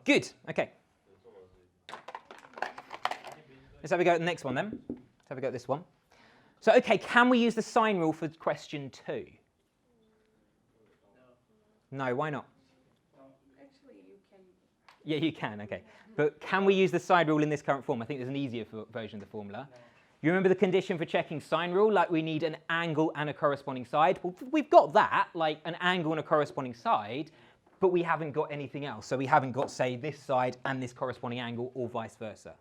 Good, okay. Let's have a go at the next one then. Let's have a go at this one. So, okay, can we use the sine rule for question 2? No, why not? Actually, you can. Yeah, you can, okay. But can we use the sine rule in this current form? I think there's an easier version of the formula. You remember the condition for checking sine rule? Like we need an angle and a corresponding side. Well, we've got that, like an angle and a corresponding side, but we haven't got anything else. So we haven't got, say, this side and this corresponding angle or vice versa.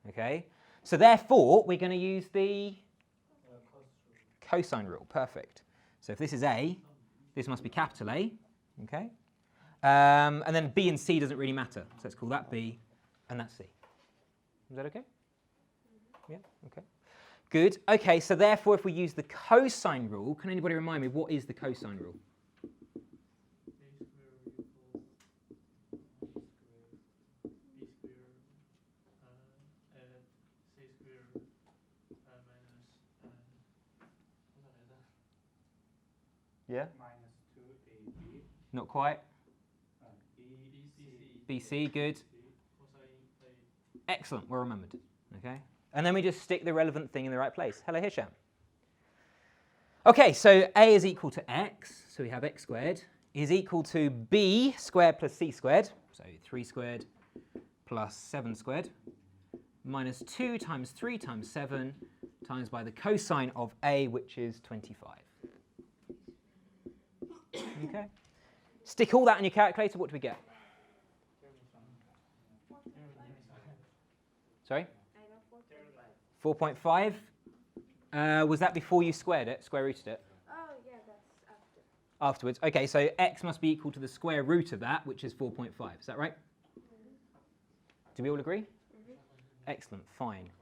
Okay? So therefore, we're going to use the cosine rule. Perfect. So if this is A, this must be capital A. Okay? And then B and C doesn't really matter. So let's call that B and that's C. Is that okay? Yeah? Okay. Good. Okay, so therefore if we use the cosine rule, can anybody remind me what is the cosine rule? Yeah? Minus 2AB. Not quite. BC, good. Excellent, well remembered. Okay. And then we just stick the relevant thing in the right place. Hello, Hisham. Okay, so A is equal to x, so we have x squared, is equal to B squared plus C squared, so 3 squared plus 7 squared, minus 2 times 3 times 7 times by the cosine of A, which is 25. Okay. Stick all that in your calculator, what do we get? Sorry? 4.5. Was that before you squared it, square rooted it? Oh, yeah, that's after. Afterwards. Okay, so x must be equal to the square root of that, which is 4.5. Is that right? Do we all agree? Excellent, fine.